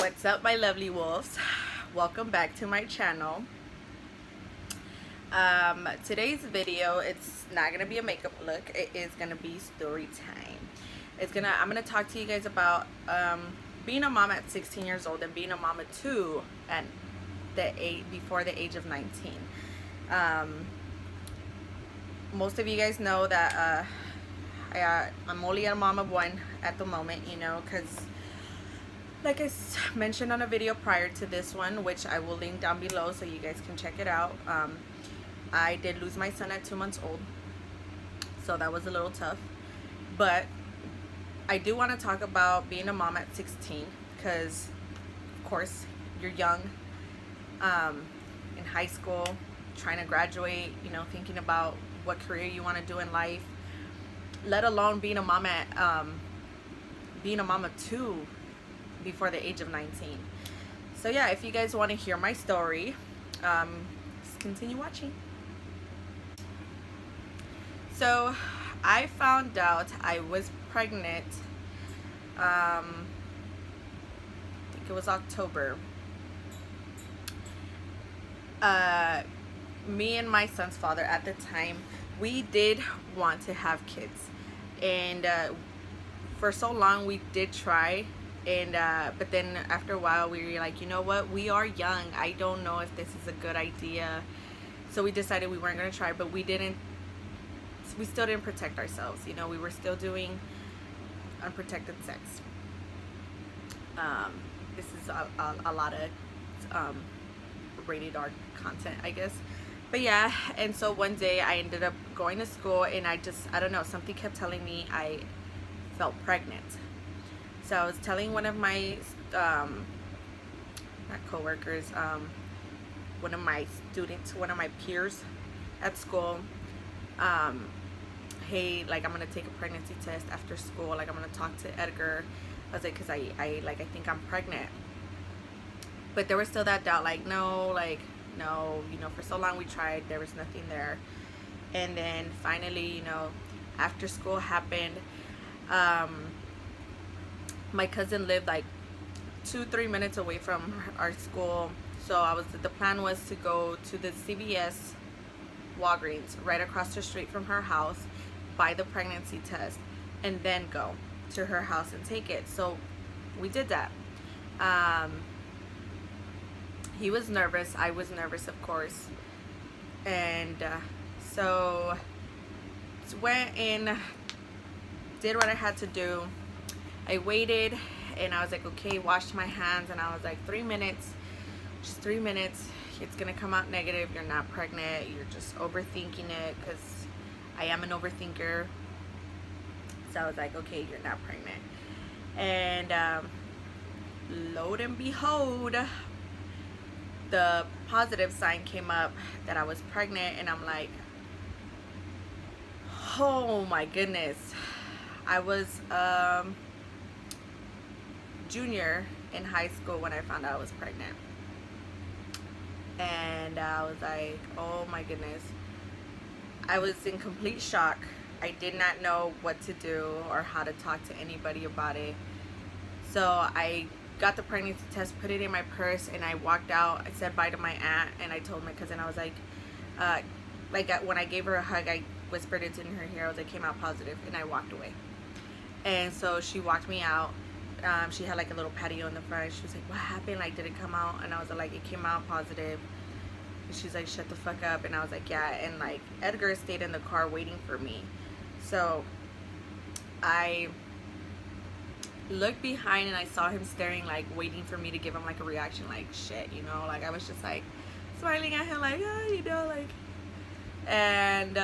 What's up, my lovely wolves? Welcome back to my channel. Today's video, it's not gonna be a makeup look. It is gonna be story time. I'm gonna talk to you guys about being a mom at 16 years old and being a mama too at before the age of 19. Most of you guys know that I'm only a mom of one at the moment, you know, because like I mentioned on a video prior to this one, which I will link down below so you guys can check it out. I did lose my son at 2 months old, so that was a little tough. But I do want to talk about being a mom at 16 because, of course, you're young, in high school, trying to graduate, you know, thinking about what career you want to do in life, let alone being a mom at being a mama too before the age of 19. So yeah, if you guys want to hear my story, just continue watching. So I found out I was pregnant, I think it was October. Me and my son's father at the time, we did want to have kids, and for so long we did try, and but then after a while we were like, you know what, we are young, I don't know if this is a good idea. So we decided we weren't going to try, but we still didn't protect ourselves, you know, we were still doing unprotected sex. This is a lot of rated R content, I guess. But yeah, and so one day I ended up going to school, and I don't know, something kept telling me I felt pregnant. So I was telling one of my not co-workers, one of my students, one of my peers at school, hey, like, I'm gonna take a pregnancy test after school, like, I'm gonna talk to Edgar. I was like, because I think I'm pregnant. But there was still that doubt, like, no, you know, for so long we tried, there was nothing there. And then finally, you know, after school happened, my cousin lived like 2-3 minutes away from our school, so the plan was to go to the CVS Walgreens right across the street from her house, buy the pregnancy test, and then go to her house and take it. So we did that. He was nervous, I was nervous, of course, and so went in, did what I had to do. I waited, and I was like, okay, washed my hands, and I was like, 3 minutes, just 3 minutes, it's gonna come out negative, you're not pregnant, you're just overthinking it, because I am an overthinker. So I was like, okay, you're not pregnant. And lo and behold, the positive sign came up that I was pregnant, and I'm like, oh my goodness. I was junior in high school when I found out I was pregnant, and I was like, oh my goodness. I was in complete shock. I did not know what to do or how to talk to anybody about it. So I got the pregnancy test, put it in my purse, and I walked out. I said bye to my aunt, and I told my cousin, I was like when I gave her a hug, I whispered it in her ear, I was like, came out positive, and I walked away. And so she walked me out. She had like a little patio in the front. She was like, what happened? Like, did it come out? And I was like, it came out positive. And she's like, shut the fuck up. And I was like, yeah. And like, Edgar stayed in the car waiting for me. So I looked behind, and I saw him staring, like waiting for me to give him like a reaction, like shit, you know, like I was just like smiling at him, like, oh, you know, like. And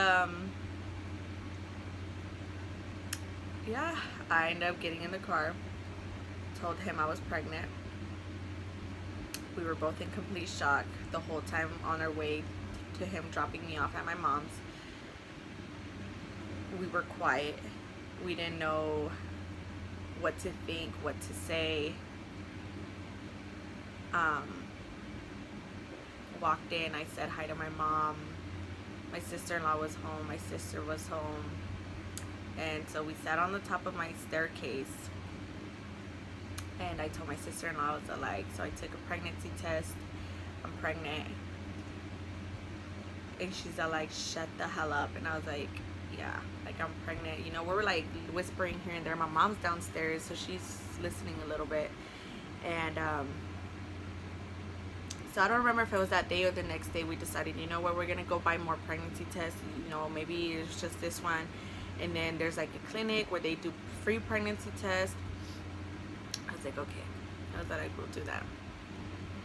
yeah, I ended up getting in the car, told him I was pregnant. We were both in complete shock the whole time on our way to him dropping me off at my mom's. We were quiet. We didn't know what to think, what to say. Walked in, I said hi to my mom. My sister-in-law was home, my sister was home. And so we sat on the top of my staircase, and And I told my sister-in-law, I was like, so I took a pregnancy test, I'm pregnant. And she's like, shut the hell up. And I was like, yeah, like I'm pregnant. You know, we were like whispering here and there. My mom's downstairs, so she's listening a little bit. And so I don't remember if it was that day or the next day we decided, you know what, we're gonna go buy more pregnancy tests. You know, maybe it's just this one. And then there's like a clinic where they do free pregnancy tests. I was like, okay. I was like, we'll do that.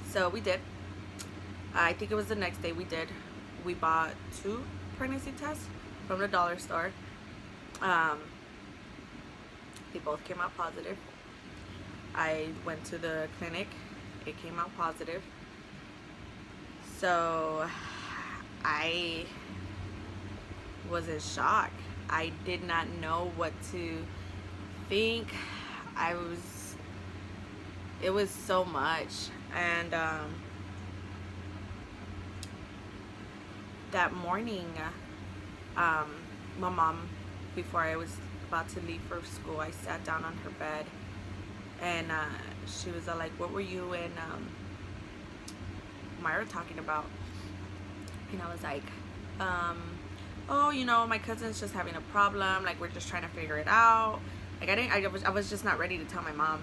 So we did. I think it was the next day we did. We bought 2 pregnancy tests from the dollar store. They both came out positive. I went to the clinic. It came out positive. So I was in shock. I did not know what to think. It was so much. And that morning, my mom, before I was about to leave for school, I sat down on her bed, and she was like, what were you and Myra talking about? And I was like, oh, you know, my cousin's just having a problem, like we're just trying to figure it out. Like I was just not ready to tell my mom.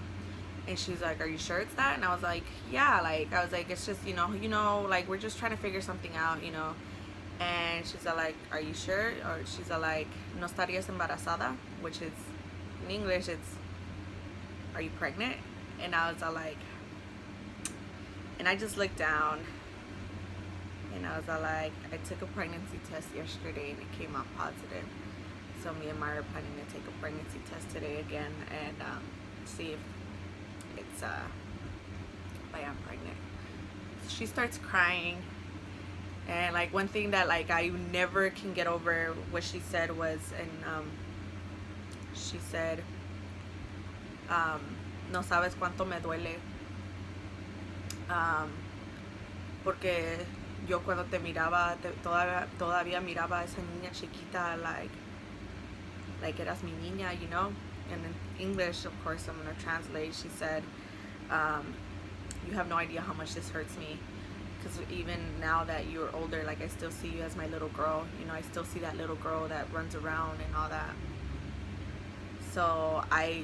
And she's like, are you sure it's that? And I was like, yeah, like I was like, it's just, you know, like we're just trying to figure something out, you know. And she's like, are you sure? Or she's like, no estarías embarazada, which is, in English, it's, are you pregnant? And I was like, and I just looked down, and I was like, I took a pregnancy test yesterday, and it came out positive. So me and Myra are planning to take a pregnancy test today again, and see if it's, if I am pregnant. She starts crying. And like one thing that like I never can get over what she said was, and she said, no sabes cuánto me duele, porque yo cuando te miraba, todavía miraba a esa niña chiquita, like eras mi niña, you know. And in English, of course, I'm gonna translate. She said, you have no idea how much this hurts me. Because even now that you're older, like I still see you as my little girl. You know, I still see that little girl that runs around and all that. So I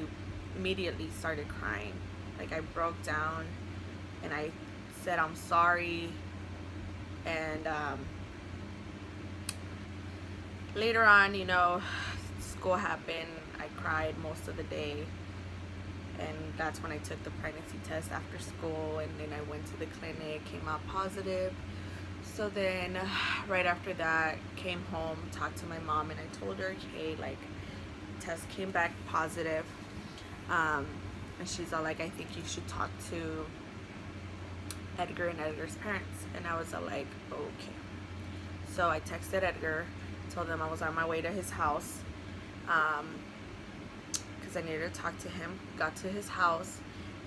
immediately started crying. Like I broke down and I said, I'm sorry. And later on, you know, school happened. I cried most of the day. And that's when I took the pregnancy test after school, and then I went to the clinic, came out positive. So then right after that, came home, talked to my mom, and I told her, hey, like, test came back positive. And she's all like, I think you should talk to Edgar and Edgar's parents. And I was all like, okay. So I texted Edgar, told him I was on my way to his house. Because I needed to talk to him. Got to his house,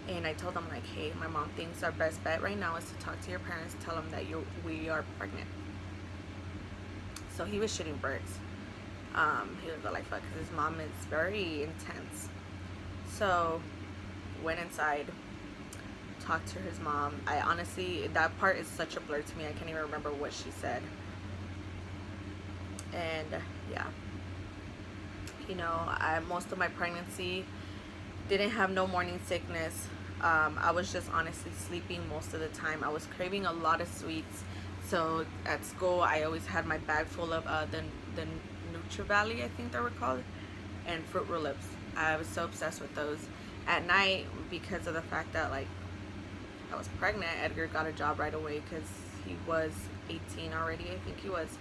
and I told him like, hey, my mom thinks our best bet right now is to talk to your parents, tell them that we are pregnant. So he was shitting bricks. He was like, fuck, because his mom is very intense. So went inside, talked to his mom. I honestly, that part is such a blur to me. I can't even remember what she said. And yeah. You know, most of my pregnancy didn't have no morning sickness. I was just honestly sleeping most of the time. I was craving a lot of sweets. So at school, I always had my bag full of the Nutri-Valley, I think they were called, and Fruit Roll-Ups. I was so obsessed with those. At night, because of the fact that like I was pregnant, Edgar got a job right away because he was 18 already, I think he was.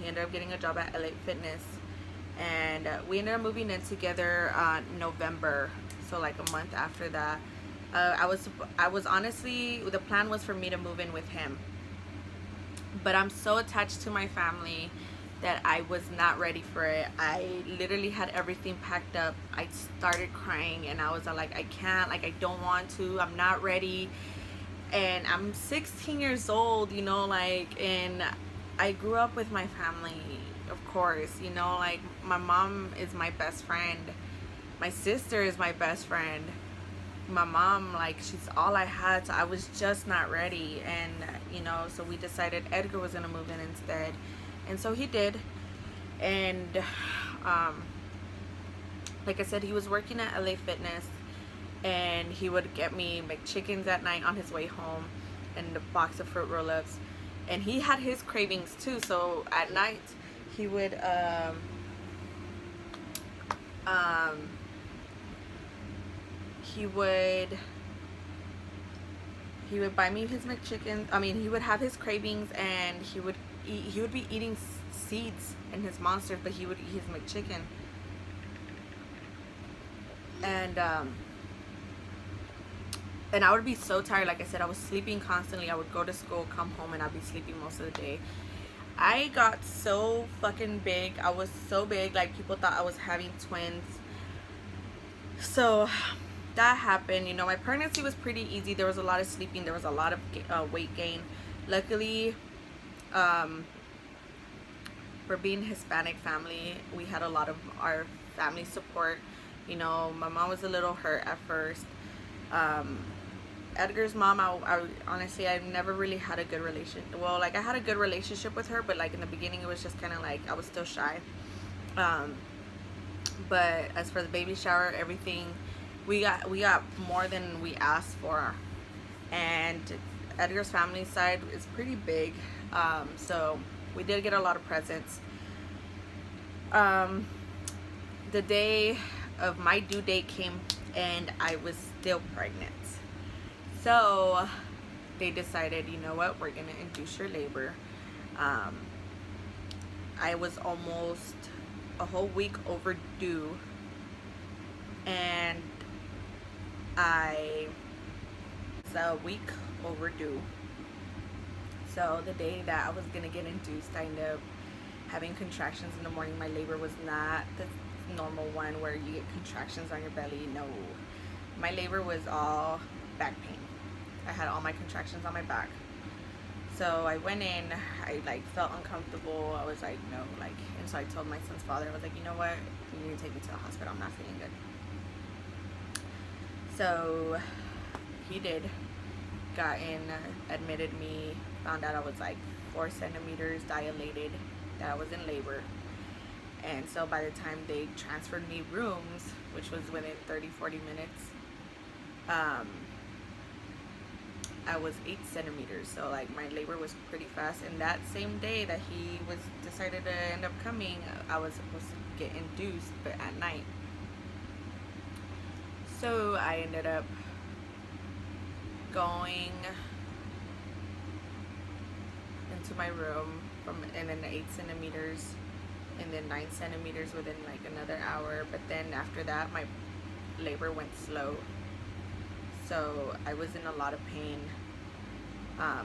He ended up getting a job at LA Fitness. And we ended up moving in together November, so like a month after that. I was honestly, the plan was for me to move in with him, but I'm so attached to my family that I was not ready for it. I literally had everything packed up. I started crying, and I was like, I can't, like I don't want to, I'm not ready. And I'm 16 years old, you know, like, and I grew up with my family. Of course, you know, like my mom is my best friend, my sister is my best friend, my mom, like, she's all I had, so I was just not ready. And so we decided Edgar was gonna move in instead, and so he did. And um, like I said, he was working at LA Fitness, and he would get me McChickens at night on his way home, and a box of Fruit Roll-Ups. And he had his cravings too, so at night he would um, he would buy me his McChicken. I mean, he would have his cravings, and he would be eating seeds in his Monsters, but he would eat his McChicken. And I would be so tired. Like I said, I was sleeping constantly. I would go to school, come home, and I'd be sleeping most of the day. I got so fucking big. I was so big, like people thought I was having twins. So that happened. My pregnancy was pretty easy. There was a lot of sleeping. There was a lot of weight gain. Luckily, for being Hispanic family, we had a lot of our family support. My mom was a little hurt at first. Edgar's mom, I honestly, I've never really had a good relationship. Well, like, I had a good relationship with her, but like in the beginning it was just kind of like I was still shy. But as for the baby shower, everything, we got more than we asked for. And Edgar's family side is pretty big, so we did get a lot of presents. The day of my due date came, and I was still pregnant. So they decided, you know what, we're gonna induce your labor. I was almost a whole week overdue, and I was a week overdue. So the day that I was gonna get induced, I ended up having contractions in the morning. My labor was not the normal one where you get contractions on your belly. No, my labor was all back pain. I had all my contractions on my back. So I went in, I like felt uncomfortable. I was like, no, like, and so I told my son's father, I was like, you know what, you need to take me to the hospital, I'm not feeling good. So he did, got in, admitted me, found out I was like 4 centimeters dilated, that I was in labor. And so by the time they transferred me rooms, which was within 30-40 minutes, I was 8 centimeters. So like my labor was pretty fast. And that same day that he was decided to end up coming, I was supposed to get induced, but at night. So I ended up going into my room and then 8 centimeters and then 9 centimeters within like another hour. But then after that, my labor went slow, so I was in a lot of pain. I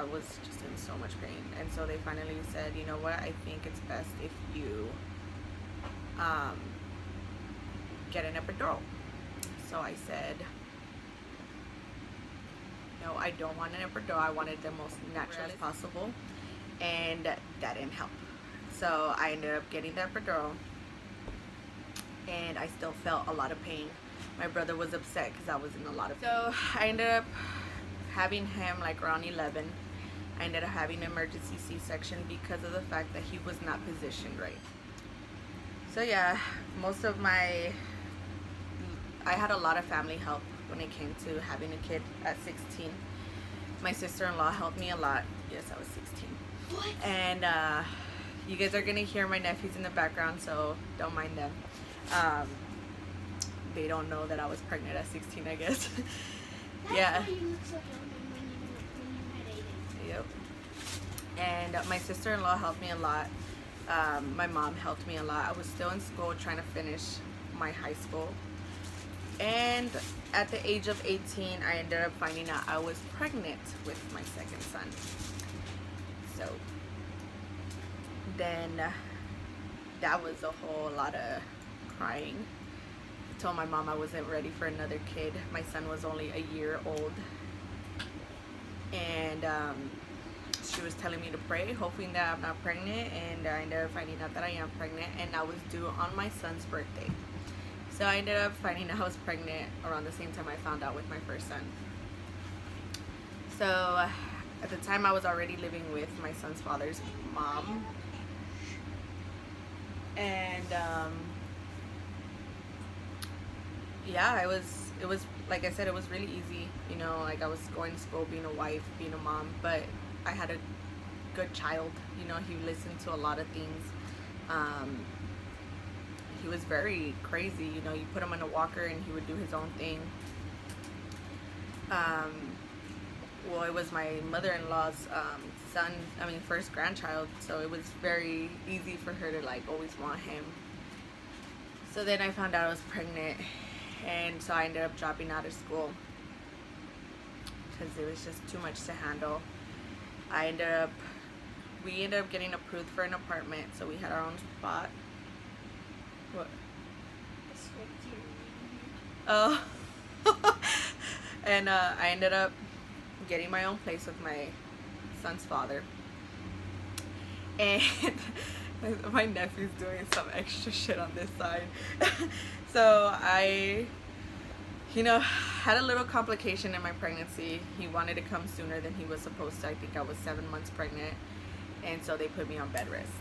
was just in so much pain, and so they finally said, you know what, I think it's best if you get an epidural. So I said, no, I don't want an epidural. I wanted the most natural as possible, and that didn't help. So I ended up getting the epidural, and I still felt a lot of pain. My brother was upset because I was in a lot of pain. So I ended up having him like around 11. I ended up having an emergency C-section because of the fact that he was not positioned right. So yeah, I had a lot of family help when it came to having a kid at 16. My sister-in-law helped me a lot. Yes, I was 16. What? And you guys are gonna hear my nephews in the background, so don't mind them. They don't know that I was pregnant at 16, I guess. Yeah. That's why you look so young when you had 8. And my sister-in-law helped me a lot. My mom helped me a lot. I was still in school trying to finish my high school. And at the age of 18, I ended up finding out I was pregnant with my second son. So then that was a whole lot of crying. I told my mom I wasn't ready for another kid. My son was only a year old. And she was telling me to pray, hoping that I'm not pregnant. And I ended up finding out that I am pregnant. And I was due on my son's birthday. So I ended up finding out I was pregnant around the same time I found out with my first son. So at the time I was already living with my son's father's mom. And yeah, it was like I said, it was really easy, you know, like I was going to school, being a wife, being a mom, but I had a good child, you know. He listened to a lot of things. He was very crazy, you know. You put him in a walker and he would do his own thing. Well, it was my mother-in-law's first grandchild, so it was very easy for her to like always want him. So then I found out I was pregnant, and so I ended up dropping out of school because it was just too much to handle. We ended up getting approved for an apartment, so we had our own spot. What? Oh. And I ended up getting my own place with my son's father. And my nephew's doing some extra shit on this side. So I, you know, had a little complication in my pregnancy. He wanted to come sooner than he was supposed to. I think I was 7 months pregnant. And so they put me on bed rest.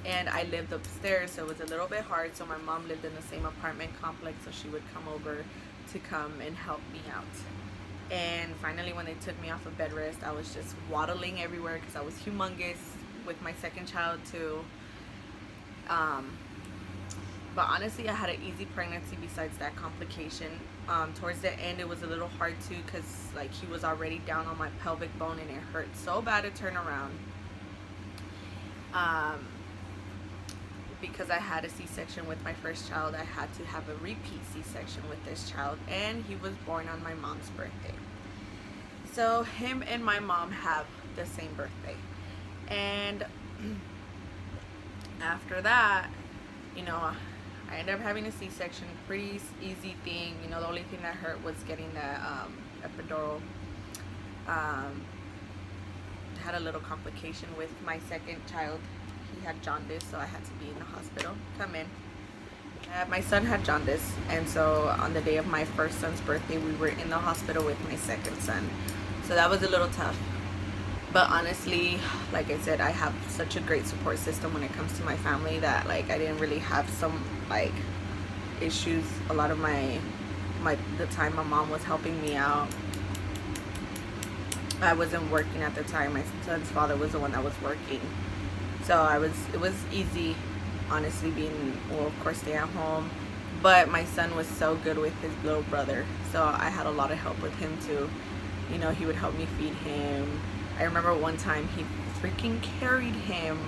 And I lived upstairs, so it was a little bit hard. So my mom lived in the same apartment complex, so she would come over to come and help me out. And finally, when they took me off of bed rest, I was just waddling everywhere because I was humongous with my second child too. But honestly, I had an easy pregnancy besides that complication. Towards the end, it was a little hard too because like he was already down on my pelvic bone and it hurt so bad to turn around. Because I had a C-section with my first child, I had to have a repeat C-section with this child, and he was born on my mom's birthday. So him and my mom have the same birthday. And after that, you know, I ended up having a C-section, pretty easy thing. You know, the only thing that hurt was getting the epidural. Had a little complication with my second child. He had jaundice, so I had to be in the hospital. Come in. My son had jaundice, and so on the day of my first son's birthday, we were in the hospital with my second son. So that was a little tough. But honestly, like I said, I have such a great support system when it comes to my family that like I didn't really have some like issues. A lot of the time my mom was helping me out. I wasn't working at the time. My son's father was the one that was working. So it was easy, honestly, of course, staying at home. But my son was so good with his little brother. So I had a lot of help with him too. You know, he would help me feed him. I remember one time he freaking carried him.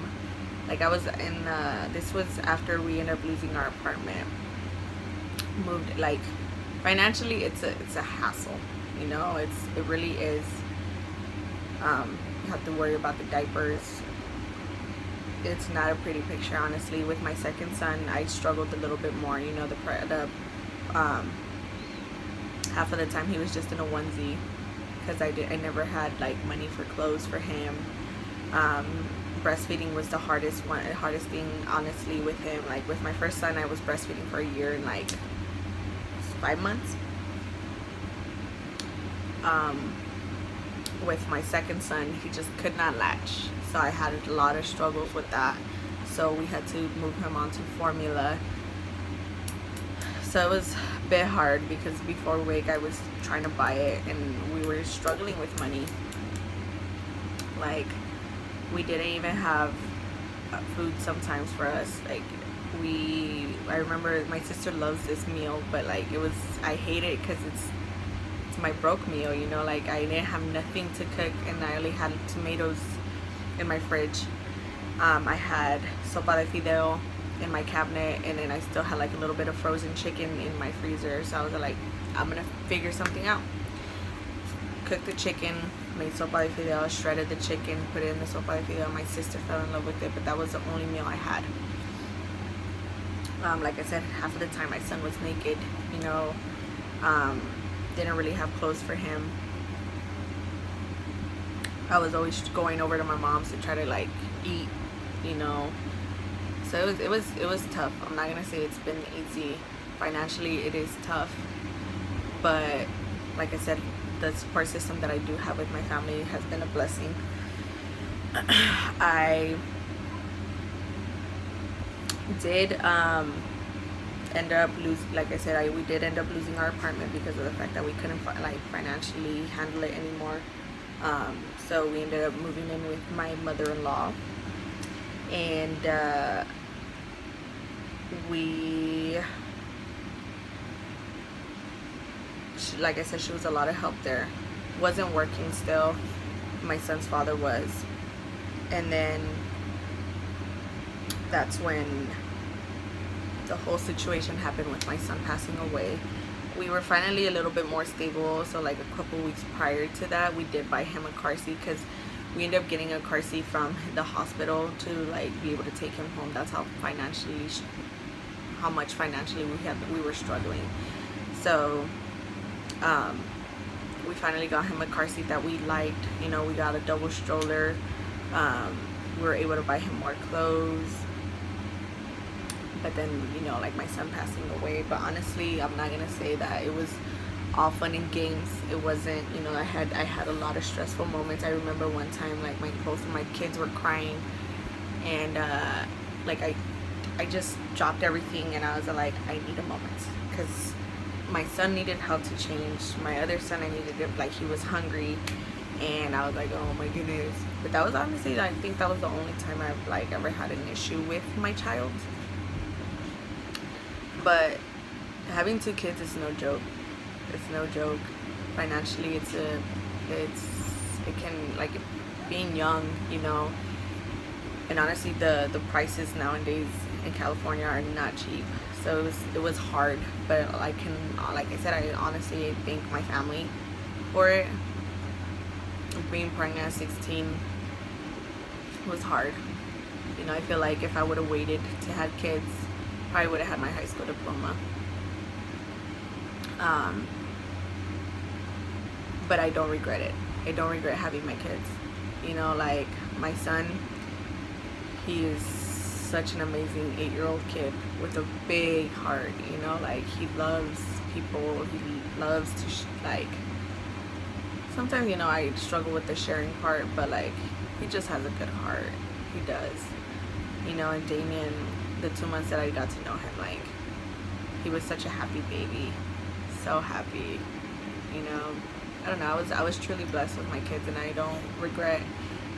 Like I was this was after we ended up losing our apartment. Moved, like, financially it's a hassle, you know, it really is. You have to worry about the diapers. It's not a pretty picture, honestly. With my second son, I struggled a little bit more, you know. Half of the time he was just in a onesie because I never had like money for clothes for him. Breastfeeding was the hardest thing, honestly, with him. Like with my first son, I was breastfeeding for a year and like 5 months. With my second son, he just could not latch, so I had a lot of struggles with that. So we had to move him onto formula. So it was a bit hard because before WIC I was trying to buy it and we were struggling with money. Like we didn't even have food sometimes for us. Like I remember my sister loves this meal, but like I hate it because it's my broke meal, you know. Like I didn't have nothing to cook and I only had tomatoes in my fridge. I had sopa de fideo in my cabinet, and then I still had like a little bit of frozen chicken in my freezer. So I was like, I'm gonna figure something out. Cooked the chicken, made sopa de fideo, shredded the chicken, put it in the sopa de fideo. My sister fell in love with it, but that was the only meal I had. Like I said, half of the time my son was naked, you know. Didn't really have clothes for him. I was always going over to my mom's to try to like eat, you know. So it was tough. I'm not gonna say it's been easy. financially it is tough, but like I said, the support system that I do have with my family has been a blessing. I did end up losing, like I said, we did end up losing our apartment because of the fact that we couldn't like financially handle it anymore. So we ended up moving in with my mother-in-law, and like I said, she was a lot of help there. Wasn't working still. My son's father was. And then that's when the whole situation happened with my son passing away. We were finally a little bit more stable, so like a couple weeks prior to that, we did buy him a car seat, because we ended up getting a car seat from the hospital to like be able to take him home. That's how much financially we were struggling. So we finally got him a car seat that we liked. You know, we got a double stroller. We were able to buy him more clothes. But then, you know, like my son passing away. But honestly, I'm not gonna say that it was all fun and games. It wasn't. You know, I had a lot of stressful moments. I remember one time, like both of my kids were crying, and like I just dropped everything, and I was like, I need a moment, because my son needed help to change. My other son, I needed it, like he was hungry, and I was like, oh my goodness. But that was honestly, I think that was the only time I've like ever had an issue with my child. But having 2 kids is no joke. It's no joke. Financially, it can, like, being young, you know. And honestly, the prices nowadays in California are not cheap. So it was hard. But like I said, I honestly thank my family for it. Being pregnant at 16 was hard. You know, I feel like if I would have waited to have kids, probably would have had my high school diploma. But I don't regret it. I don't regret having my kids. You know, like my son, he is such an amazing 8-year-old kid with a big heart. You know, like he loves people. He loves to like. Sometimes, you know, I struggle with the sharing part, but like he just has a good heart. He does. You know, and Damien, the 2 months that I got to know him, like he was such a happy baby, so happy. You know, I don't know, I was truly blessed with my kids, and I don't regret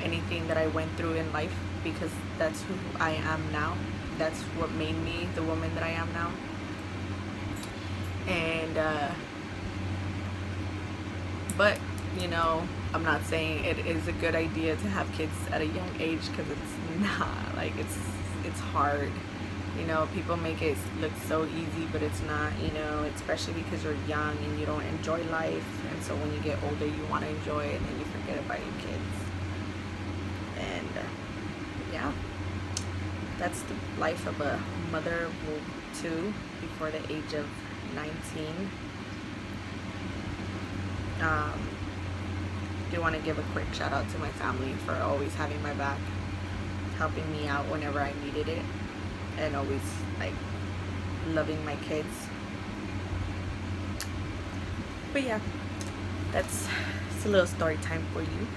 anything that I went through in life, because that's who I am now. That's what made me the woman that I am now. And but you know, I'm not saying it is a good idea to have kids at a young age, because it's not. Like it's hard. You know, people make it look so easy, but it's not, you know, especially because you're young and you don't enjoy life. And so when you get older, you want to enjoy it, and then you forget about your kids. And yeah, that's the life of a mother of 2 before the age of 19. Do want to give a quick shout out to my family for always having my back, helping me out whenever I needed it, and always like loving my kids. But yeah, it's a little story time for you.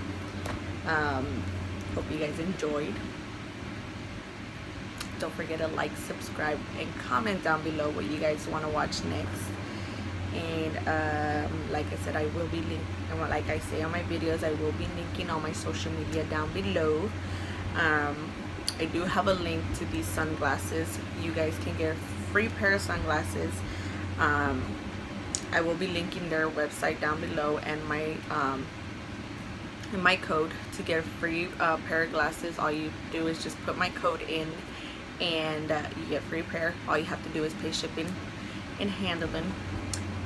Hope you guys enjoyed. Don't forget to like, subscribe, and comment down below what you guys want to watch next. And like I said, I will be and like I say on my videos, I will be linking all my social media down below. I do have a link to these sunglasses. You guys can get a free pair of sunglasses. I will be linking their website down below, and my code to get a free pair of glasses. All you do is just put my code in, and you get a free pair. All you have to do is pay shipping and handling,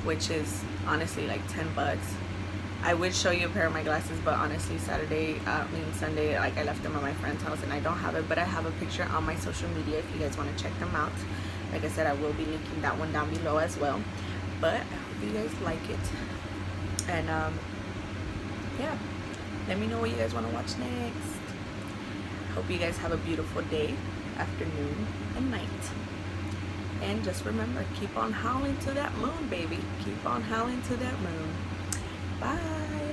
which is honestly like $10. I would show you a pair of my glasses, but honestly Sunday, like I left them at my friend's house and I don't have it, but I have a picture on my social media if you guys want to check them out. Like I said, I will be linking that one down below as well. But I hope you guys like it, and yeah, let me know what you guys want to watch next. Hope you guys have a beautiful day, afternoon, and night. And just remember, keep on howling to that moon, baby. Keep on howling to that moon.